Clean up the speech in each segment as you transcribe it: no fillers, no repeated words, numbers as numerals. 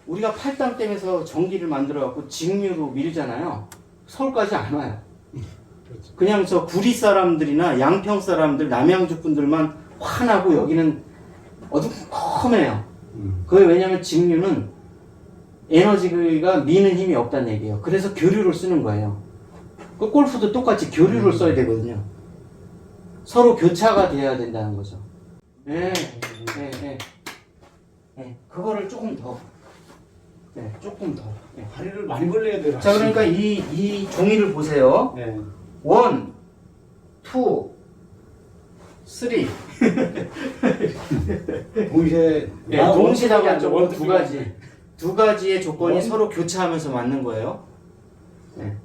우리가 팔당댐에서 전기를 만들어 갖고 직류로 밀잖아요. 서울까지 안 와요. 그렇죠. 그냥 저 구리 사람들이나 양평 사람들, 남양주 분들만 환하고 여기는 어두컴해요. 그게 왜냐면 직류는 에너지가 미는 힘이 없다는 얘기예요. 그래서 교류를 쓰는 거예요. 그 골프도 똑같이 교류를 써야 되거든요. 서로 교차가 돼야 된다는 거죠. 네, 네, 네. 네. 그거를 조금 더. 네, 조금 더. 네. 다리를 많이 벌려야 돼요. 자, 그러니까 이 종이를 보세요. 네. 1, 2, 3. 동시에 네, 동시다발적으로 원투 두 가지. 두 가지의 조건이 서로 교차하면서 맞는 거예요. 네.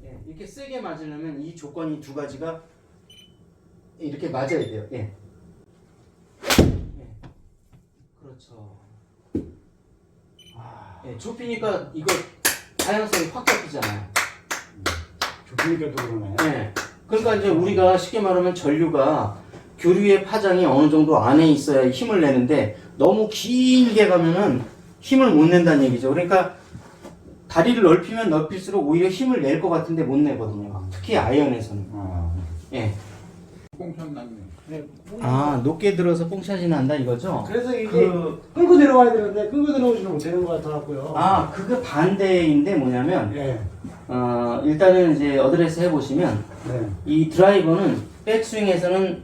네, 이렇게 세게 맞으려면 이 조건이 두 가지가 이렇게 맞아야 돼요. 예. 예. 그렇죠. 예, 좁히니까 이거 다양성이 확 잡히잖아요. 좁히니까 또 그러나요? 네. 그러니까 이제 우리가 쉽게 말하면 전류가 교류의 파장이 어느 정도 안에 있어야 힘을 내는데 너무 길게 가면은 힘을 못 낸다는 얘기죠. 그러니까 다리를 넓히면 넓힐수록 오히려 힘을 낼 것 같은데 못 내거든요. 특히 아이언에서는. 예. 꽁편 났네. 네. 아, 높게 들어서 뽕샷이 난다 이거죠? 그래서 이게 끌고 내려와야 되는데 끌고 내려오지는 못하는 것 같아갖고요. 아, 그게 반대인데 뭐냐면 네. 일단은 이제 어드레스 해보시면 네. 이 드라이버는 백스윙에서는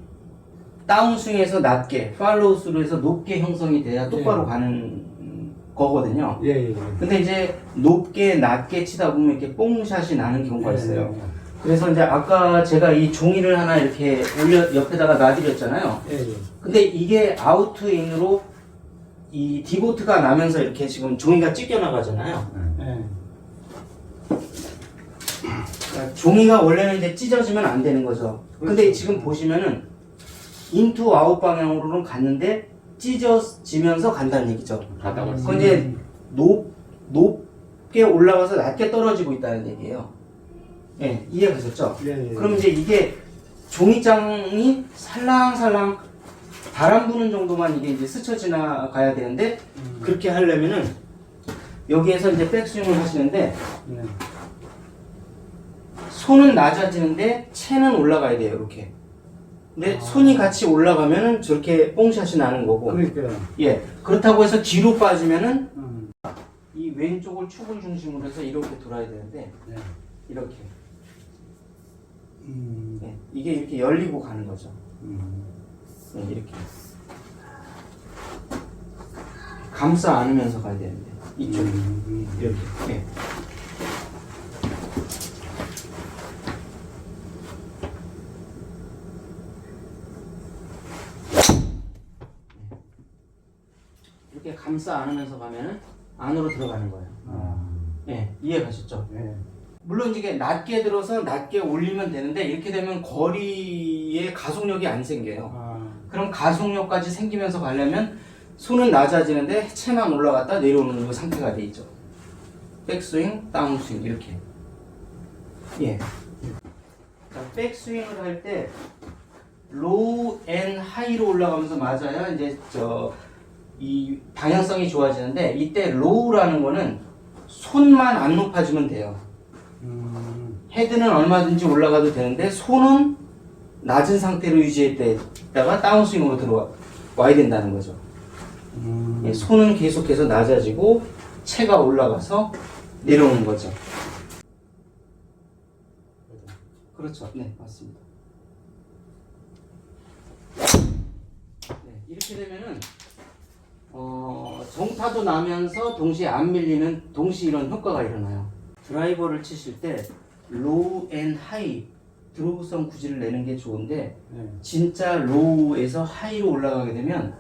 다운스윙에서 낮게, 팔로우스루에서 높게 형성이 돼야 똑바로 가는 거거든요. 예, 예, 예. 근데 이제 높게, 낮게 치다 보면 이렇게 뽕샷이 나는 경우가 있어요. 그래서 이제 아까 제가 이 종이를 하나 이렇게 옆에다가 놔드렸잖아요. 예, 예. 근데 이게 아우트인으로 이 디보트가 나면서 이렇게 지금 종이가 찢겨 나가잖아요. 예. 그러니까 종이가 원래는 이제 찢어지면 안 되는 거죠. 근데 지금 보시면은 인투 아웃 방향으로는 갔는데 찢어지면서 간다는 얘기죠. 가다가 그건 이제 높게 올라가서 낮게 떨어지고 있다는 얘기예요. 예, 이해가셨죠? 예, 예. 그럼 이제 이게 종이장이 살랑살랑 바람 부는 정도만 이게 이제 스쳐 지나가야 되는데 그렇게 하려면은 여기에서 이제 백스윙을 하시는데 네. 손은 낮아지는데 채는 올라가야 돼요, 이렇게. 근데 손이 같이 올라가면은 저렇게 뽕샷이 나는 거고. 그러니까요. 예. 그렇다고 해서 뒤로 빠지면은 이 왼쪽을 축을 중심으로 해서 이렇게 돌아야 되는데 네. 이렇게. 예. 이게 이렇게 열리고 가는 거죠. 예, 이렇게. 감싸 안으면서 가야 되는데 이쪽 이렇게. 예. 이렇게 감싸 안으면서 가면은 안으로 들어가는 거예요. 예, 이해 가셨죠? 네. 물론 이게 낮게 들어서 낮게 올리면 되는데 이렇게 되면 거리에 가속력이 안 생겨요. 그럼 가속력까지 생기면서 가려면 손은 낮아지는데 채만 올라갔다 내려오는 그 상태가 돼 있죠. 백스윙, 다운스윙 이렇게. 예. 자, 백스윙을 할 때 로우 앤 하이로 올라가면서 맞아야 이제 이 방향성이 좋아지는데 이때 로우라는 거는 손만 안 높아지면 돼요. 헤드는 얼마든지 올라가도 되는데 손은 낮은 상태로 유지했다가 다운스윙으로 들어와야 된다는 거죠. 예, 손은 계속해서 낮아지고 채가 올라가서 내려오는 거죠. 그렇죠. 네, 맞습니다. 네, 이렇게 되면은 정타도 나면서 동시에 안 밀리는 동시 이런 효과가 일어나요. 드라이버를 치실 때 로우 앤 하이 드로그성 구질을 내는 게 좋은데 진짜 로우에서 하이로 올라가게 되면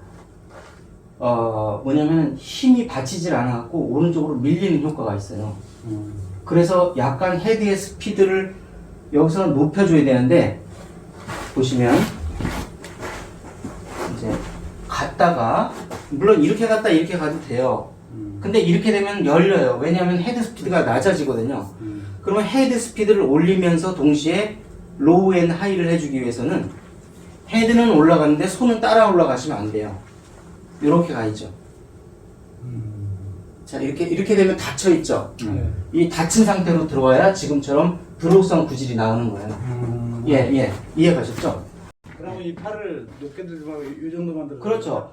뭐냐면 힘이 받치질 않아 갖고 오른쪽으로 밀리는 효과가 있어요. 그래서 약간 헤드의 스피드를 여기서 높여줘야 되는데 보시면 이제 갔다가 물론 이렇게 갔다 이렇게 가도 돼요. 근데 이렇게 되면 열려요. 왜냐하면 헤드 스피드가 낮아지거든요. 그러면 헤드 스피드를 올리면서 동시에 로우 앤 하이를 해주기 위해서는 헤드는 올라가는데 손은 따라 올라가시면 안 돼요. 이렇게 가야죠. 자, 이렇게 되면 닫혀 있죠. 이 닫힌 상태로 들어와야 지금처럼 드로우성 구질이 나오는 거예요. 예, 이해가셨죠? 그러면 이 팔을 높게 들고 이 정도만 들어. 그렇죠.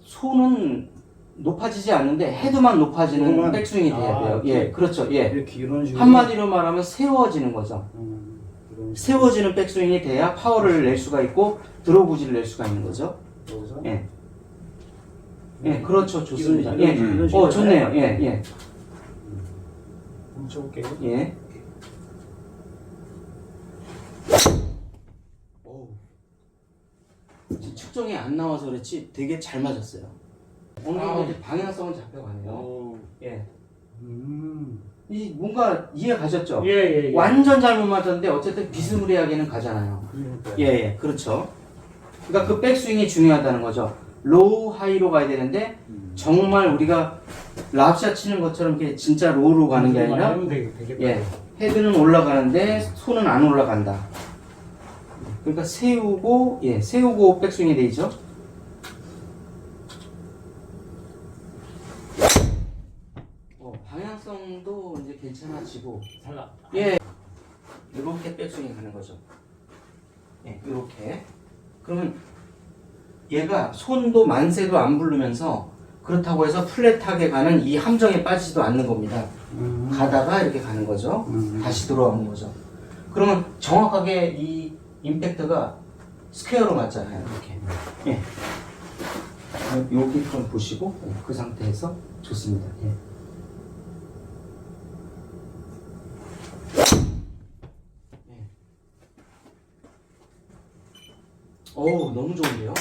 손은 높아지지 않는데 헤드만 높아지는 그거만? 백스윙이 돼야 돼요. 예, 그렇죠. 예. 이렇게 이런 식으로. 한마디로 말하면 세워지는 거죠. 이런 식으로. 세워지는 백스윙이 돼야 파워를 낼 수가 있고 드로우 구질을 낼 수가 있는 거죠. 여기서? 예. 예, 그렇죠. 좋습니다. 예. 이런 식으로 좋네요. 예. 한번 쳐볼게요. 예. 오. 지금 측정이 안 나와서 그렇지 되게 잘 맞았어요. 어느 정도 이제 방향성은 잡혀가네요. 예. 이 뭔가 이해 가셨죠? 예. 완전 잘못 맞았는데 어쨌든 비스무리하게는 가잖아요. 그러니까요. 예, 그렇죠. 그러니까 그 백스윙이 중요하다는 거죠. 로우 하이로 가야 되는데 정말 우리가 랍샷 치는 것처럼 이렇게 진짜 로우로 가는 게 아니라 예, 헤드는 올라가는데 손은 안 올라간다. 그러니까 세우고 백스윙이 되죠. 방향성도 이제 괜찮아지고 예, 이렇게 백스윙이 가는 거죠. 예, 이렇게. 그러면 얘가 손도 만세도 안 부르면서 그렇다고 해서 플랫하게 가는 이 함정에 빠지지도 않는 겁니다. 가다가 이렇게 가는 거죠. 다시 들어오는 거죠. 그러면 정확하게 이 임팩트가 스퀘어로 맞잖아요. 이렇게. 예. 여기 좀 보시고 그 상태에서 좋습니다. 예. 오, 너무 좋은데요?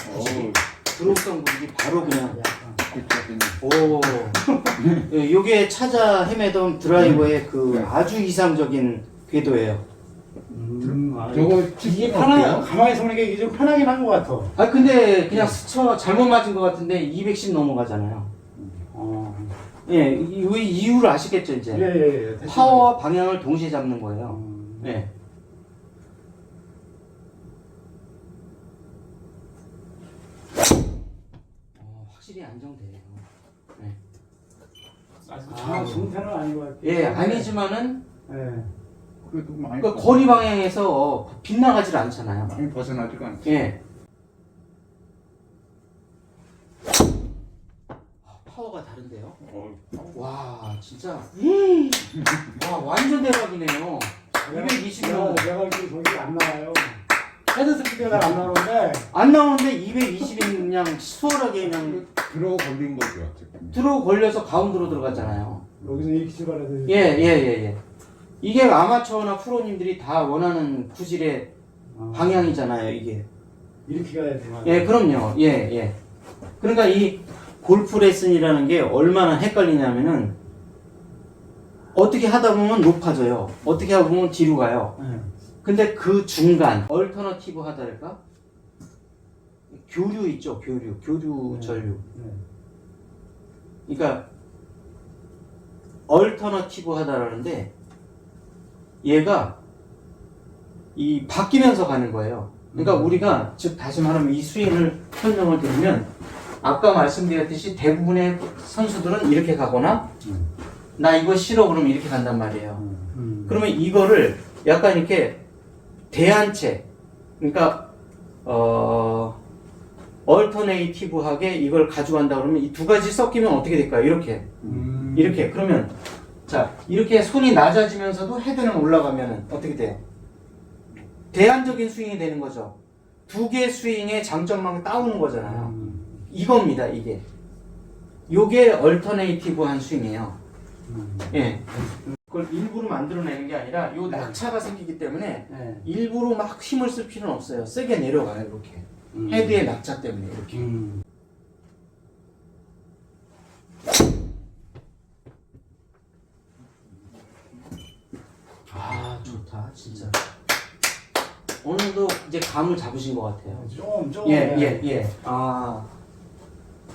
드롭성 분위기 바로 그냥. 오. 예, 요게 찾아 헤매던 드라이버의 그 아주 이상적인 궤도예요. 저거 이게 편하, 가만히 있으면 이게 좀 편하긴 한 것 같아. 아, 근데 그냥 스쳐 잘못 맞은 것 같은데 210 넘어가잖아요. 예, 이 이유를 아시겠죠, 이제? 예. 파워와 방향을 동시에 잡는 거예요. 예. 확실히 안정돼요. 네. 좋은 편은 아닌 것 같아. 예, 아니지만은 예. 그래도 많이 그러니까 거리 방향에서 빗나가질 않잖아요. 많이 벗어나지가 않지. 예. 파워가 다른데요? 와, 진짜. 와, 완전 대박이네요. 220명. 내가 이렇게 저기 안 나와요. 헤드 스피드가 잘 안 나오는데. 안 나오는데 220이 그냥 수월하게 그냥 들어 걸린 거죠. 어쨌든. 들어 걸려서 가운데로 들어가잖아요. 여기서 이렇게 출발해서. 예. 이게 아마추어나 프로님들이 다 원하는 구질의 방향이잖아요, 이게. 이렇게 가야 돼. 예, 그럼요. 예. 그러니까 이 골프 레슨이라는 게 얼마나 헷갈리냐면은 어떻게 하다 보면 높아져요. 어떻게 하다 보면 뒤로 가요. 근데 그 중간 얼터너티브 하다랄까? 교류 있죠, 교류 전류. 그러니까 얼터너티브 하다라는데 얘가 이 바뀌면서 가는 거예요. 그러니까 우리가 즉 다시 말하면 이 스윙을 설명을 드리면 아까 말씀드렸듯이 대부분의 선수들은 이렇게 가거나 나 이거 싫어 그러면 이렇게 간단 말이에요. 그러면 이거를 약간 이렇게 대안체, 그러니까 얼터네이티브하게 이걸 가져간다 그러면 이 두 가지 섞이면 어떻게 될까요? 이렇게 그러면 자 이렇게 손이 낮아지면서도 헤드는 올라가면 어떻게 돼요? 대안적인 스윙이 되는 거죠. 두 개 스윙의 장점만 따오는 거잖아요. 이겁니다, 이게. 요게 얼터네이티브한 스윙이에요. 예. 그걸 일부러 만들어내는 게 아니라 요 낙차가 생기기 때문에 일부러 막 힘을 쓸 필요는 없어요. 세게 내려가요, 이렇게. 헤드의 낙차 때문에 이렇게. 아, 좋다, 진짜. 어느 정도 이제 감을 잡으신 것 같아요. 좀. 예. 아.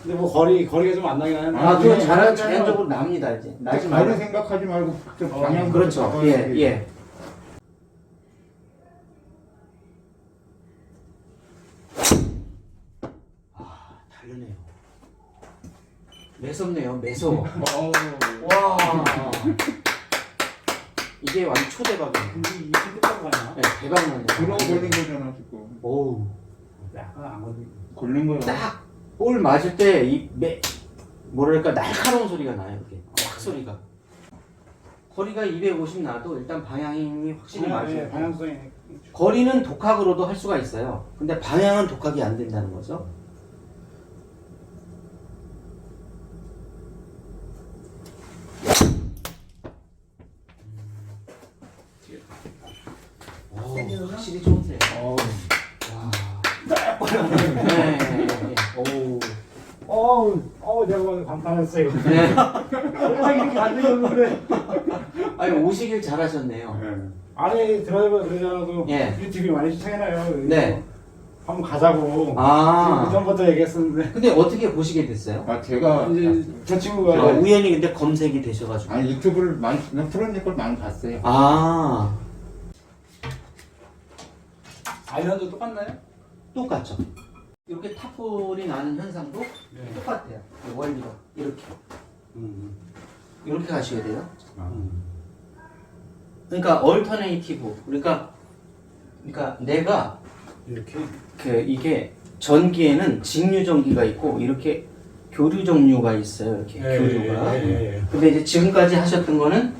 근데 뭐 거리가 좀 안 나긴 하는데. 아, 그건 자연적으로 납니다, 이제. 나지 다른 말고. 생각하지 말고 좀 방향. 그렇죠. 예. 다르네요. 매섭네요. 매서워. 어. 와. 이게 완전 초대박이에요. 근데 이게 끝까지 가나? 네, 대박나네요. 그러고 걸린 거잖아 지금. 오우. 약간 안 걸리. 걸린 거야. 딱 볼 맞을 때 이 뭐랄까 날카로운 소리가 나요. 이게 꽉 소리가. 거리가 250 나도 일단 방향이 확실히 맞아요. 방향성이. 거리는 독학으로도 할 수가 있어요. 근데 방향은 독학이 안 된다는 거죠. 오, 확실히 좋은데요. 와. 네. 오. 내가 오늘 감탄했어요. 네. 항상 이렇게 안 되는 거래. 아니 오시길 잘하셨네요. 네. 안에 들어가면 그러잖아도 예. 유튜브에 많이 시청해놔요. 네. 한번 가자고. 아. 전부터 얘기했었는데. 근데 어떻게 보시게 됐어요? 아 제가 이제 저 친구가 아, 우연히 근데 검색이 되셔가지고. 아니 유튜브를 많이 그냥 프로님 걸 많이 봤어요. 아. 아이언도 똑같나요? 똑같죠. 이렇게 탑볼이 나는 현상도 네. 똑같아요. 원리가 이렇게 음. 이렇게 가셔야 돼요. 음. 그러니까 얼터네이티브. 그러니까 내가 이렇게. 이게 전기에는 직류 전기가 있고 이렇게 교류 전류가 있어요. 이렇게 교류가. 근데 이제 지금까지 하셨던 거는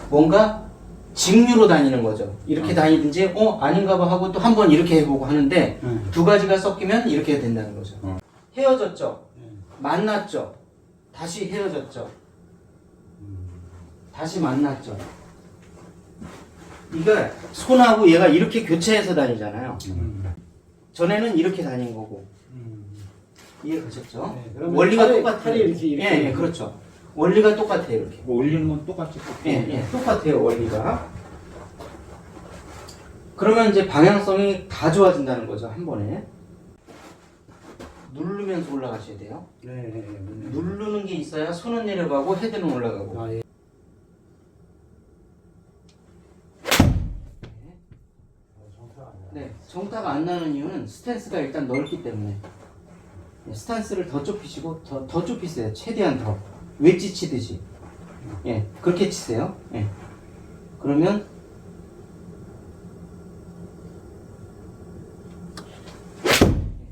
뭔가 직류로 다니는 거죠. 이렇게 다니든지 아닌가 봐 하고 또 한 번 이렇게 해보고 하는데 두 가지가 섞이면 이렇게 해야 된다는 거죠. 헤어졌죠. 만났죠. 다시 헤어졌죠. 다시 만났죠. 그러니까 손하고 얘가 이렇게 교체해서 다니잖아요. 전에는 이렇게 다닌 거고. 이해 가셨죠? 네, 그러면 원리가 팔이- 똑같아요. 팔이 이렇게 예, 그렇죠. 원리가 똑같아요. 이렇게. 뭐 올리는 건 똑같이. 똑같아요. 원리가. 그러면 이제 방향성이 다 좋아진다는 거죠. 한 번에. 누르면서 올라가셔야 돼요. 네. 누르는 게 있어야 손은 내려가고 헤드는 올라가고. 아, 예. 네, 정타가 안 나는 이유는 스탠스가 일단 넓기 때문에. 네, 스탠스를 더 좁히시고 더 좁히세요. 최대한 더. 웨지 치듯이. 예, 그렇게 치세요. 예. 그러면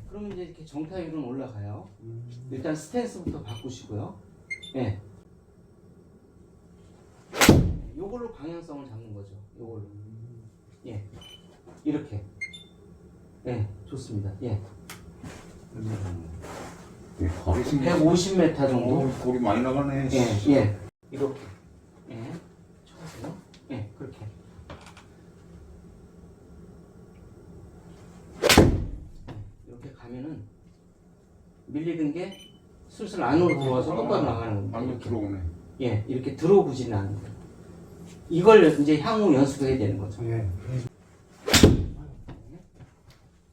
그러면 이제 이렇게 정타율은 올라가요. 일단 스탠스부터 바꾸시고요. 예. 요걸로 방향성을 잡는 거죠. 요걸로. 예. 이렇게. 예, 좋습니다. 예. 거리 150m 정도. 거리 많이 나가네. 예, 예. 이렇게. 예. 쳐보세요. 예, 그렇게. 이렇게 가면은 밀리던 게 슬슬 안으로 들어와서 똑바로 나가는 겁니다. 안으로 이렇게. 들어오네. 예, 이렇게 들어오지는 않는 거예요. 이걸 이제 향후 연습해야 되는 거죠. 예.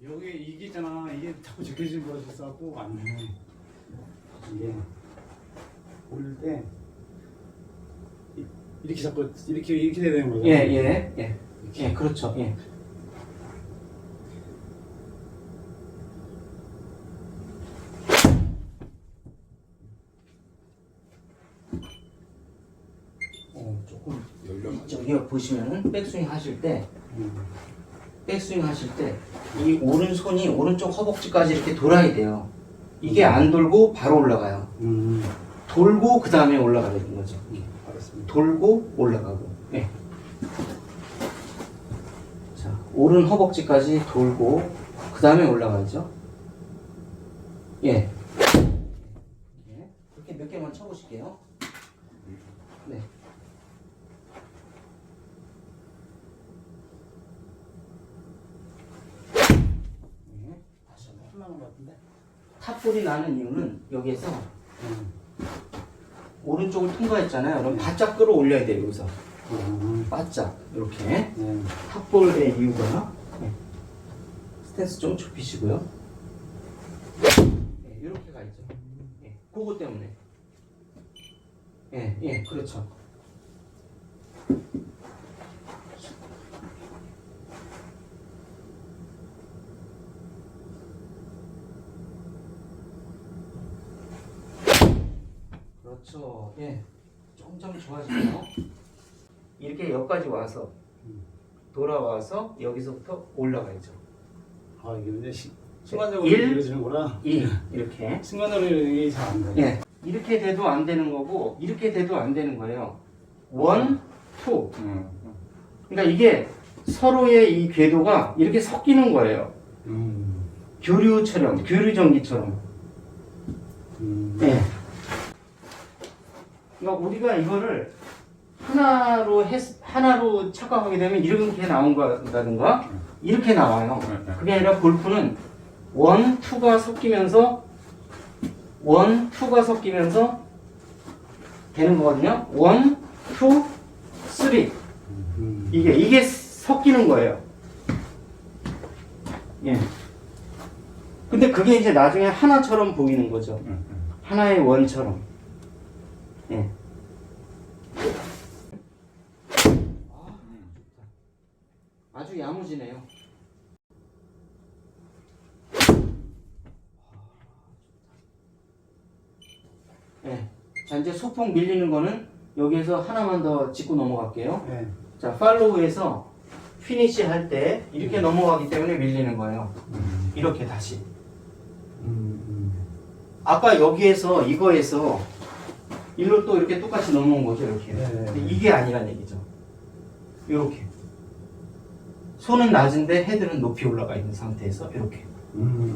여기 이게 있잖아. 이게 자꾸 적혀진 거라서 싸고 안 돼. 이게 올릴 때 이렇게 자꾸 이렇게 돼야 되는 거죠. 예, 그렇죠. 예. 조금 저기 보시면은 백스윙 하실 때 이 오른손이 오른쪽 허벅지까지 이렇게 돌아야 돼요. 이게 안 돌고 바로 올라가요. 돌고 그 다음에 올라가야 되는 거죠. 알았습니다. 돌고 올라가고. 예. 자, 오른 허벅지까지 돌고 그 다음에 올라가죠. 예. 예. 그렇게 몇 개만 쳐보실게요. 네. 다시 한번 흘러간 것 같은데. 탑볼이 나는 이유는 여기에서 오른쪽을 통과했잖아요. 그럼 바짝 끌어올려야 돼요. 여기서 바짝 이렇게 탑볼의 이유가 스탠스 좀 좁히시고요. 네, 이렇게 가 있죠. 예, 그거 때문에. 예, 그렇죠. 그렇죠. 예. 점점 좋아지네요. 이렇게 여기까지 와서 돌아와서 여기서부터 올라가야죠. 아 이게 근데 순간적으로 일, 이루어지는구나. 2 이렇게. 순간적으로 이게 잘 안 돼. 예. 이렇게 돼도 안 되는 거고 이렇게 돼도 안 되는 거예요. 1, 2. 그러니까 이게 서로의 이 궤도가 이렇게 섞이는 거예요. 교류처럼, 교류전기처럼. 예. 그러니까 우리가 이거를 하나로 착각하게 되면 이렇게 나온다든가 이렇게 나와요. 그게 아니라 골프는 1, 2가 섞이면서 1, 2가 섞이면서 되는 거거든요. 1, 2, 3. 이게 섞이는 거예요. 예. 근데 그게 이제 나중에 하나처럼 보이는 거죠. 하나의 원처럼. 예. 아주 야무지네요. 예. 자, 이제 소폭 밀리는 거는 여기에서 하나만 더 짚고 넘어갈게요. 네. 자, 팔로우에서 피니시 할 때 이렇게 넘어가기 때문에 밀리는 거예요. 이렇게 다시. 아까 여기에서 이거에서 일로 또 이렇게 똑같이 넘어온 거죠, 이렇게. 네. 근데 이게 아니란 얘기죠. 이렇게. 손은 낮은데 헤드는 높이 올라가 있는 상태에서 이렇게.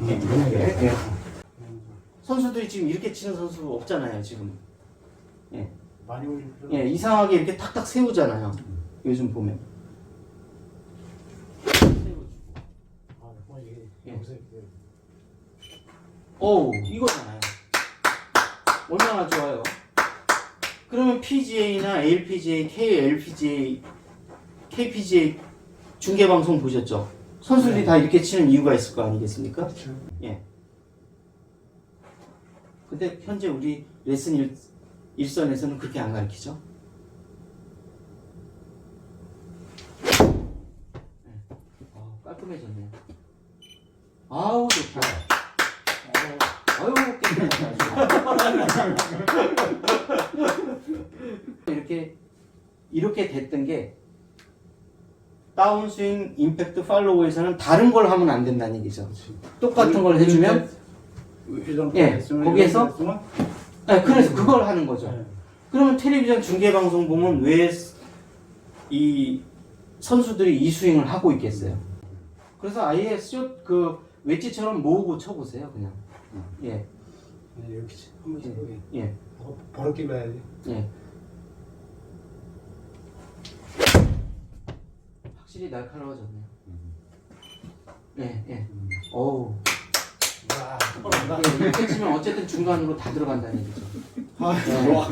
예. 예. 선수들이 지금 이렇게 치는 선수 없잖아요, 지금. 예. 많이 올릴 필요. 예, 이상하게 이렇게 탁탁 세우잖아요. 요즘 보면. 아, 이게 예. 여기서 이렇게. 어우, 이거잖아요. 얼마나 좋아요. 그러면 PGA나 ALPGA, KLPGA, KPGA 중계방송 보셨죠? 선수들이 네. 다 이렇게 치는 이유가 있을 거 아니겠습니까? 그렇죠. 예. 근데 현재 우리 레슨 일선에서는 그렇게 안 가르치죠? 네. 깔끔해졌네요. 아우, 좋다. 아유, 깨끗하다. 이렇게 됐던 게 다운스윙 임팩트 팔로우에서는 다른 걸 하면 안 된다는 얘기죠. 똑같은 걸 해주면 예, 거기에서 네, 그래서 그걸 하는 거죠. 네. 그러면 텔레비전 중계 방송 보면 왜 이 선수들이 이 스윙을 하고 있겠어요? 그래서 아예 그 웨지처럼 모으고 쳐보세요, 그냥. 예, 네, 이렇게 한번 쳐보게. 예, 버럭 길러야지. 예. 확실히 날카로워졌네요. 예, 예. 어우. 와, 뻔한다. 예, 이렇게 치면 어쨌든 중간으로 다 들어간다는 얘기죠. 아, 네. 좋아.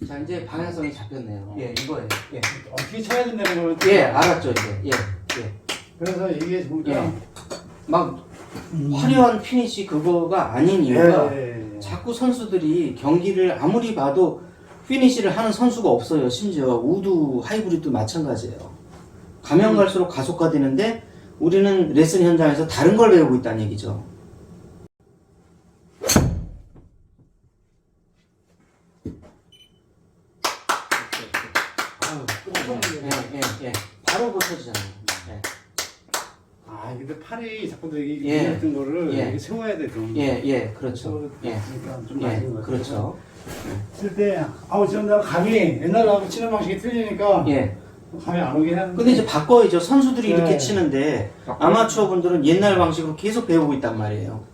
자, 이제 방향성이 잡혔네요. 예, 이거예요. 예. 어떻게 쳐야 된다는 걸. 예, 알았죠, 이제. 예, 예. 그래서 이게 보니까. 예. 막 화려한 피니시 그거가 아닌 이유가 예. 자꾸 선수들이 경기를 아무리 봐도 피니시를 하는 선수가 없어요. 심지어 우드 하이브리드 마찬가지예요. 가면 갈수록 가속화되는데 우리는 레슨 현장에서 다른 걸 배우고 있다는 얘기죠. 예, 예. 바로 고쳐지잖아요. 예. 아, 근데 팔이 자꾸 되게 예. 같은 거를 예. 이렇게 세워야 돼 좀. 예, 예, 그렇죠. 예, 그러니까 좀 예, 맞은 것 같아요. 그렇죠. 칠때 아우 지금 내가 감이 옛날하고 치는 방식이 틀리니까 예. 감이 안 오긴 하는데. 근데 이제 바꿔야죠. 선수들이 네. 이렇게 치는데 아마추어 분들은 옛날 방식으로 계속 배우고 있단 말이에요.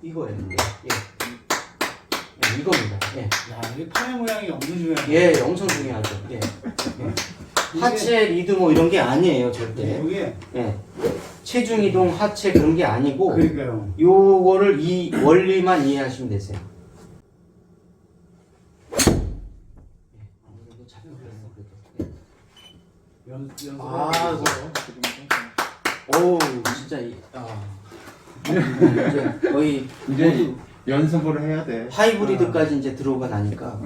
이거예요. 예. 예, 이겁니다. 예. 야, 이게 팔의 모양이 엄청 중요해. 예, 엄청 중요하죠. 예. 하체, 리드 뭐 이런 게 아니에요, 절대. 이게 예. 체중 이동, 하체 그런 게 아니고 그러니까요. 요거를 이 원리만 이해하시면 되세요. 연습. 아, 오, 진짜 이제 거의 이제 연습을 해야 돼. 하이브리드까지 이제 들어오고 나니까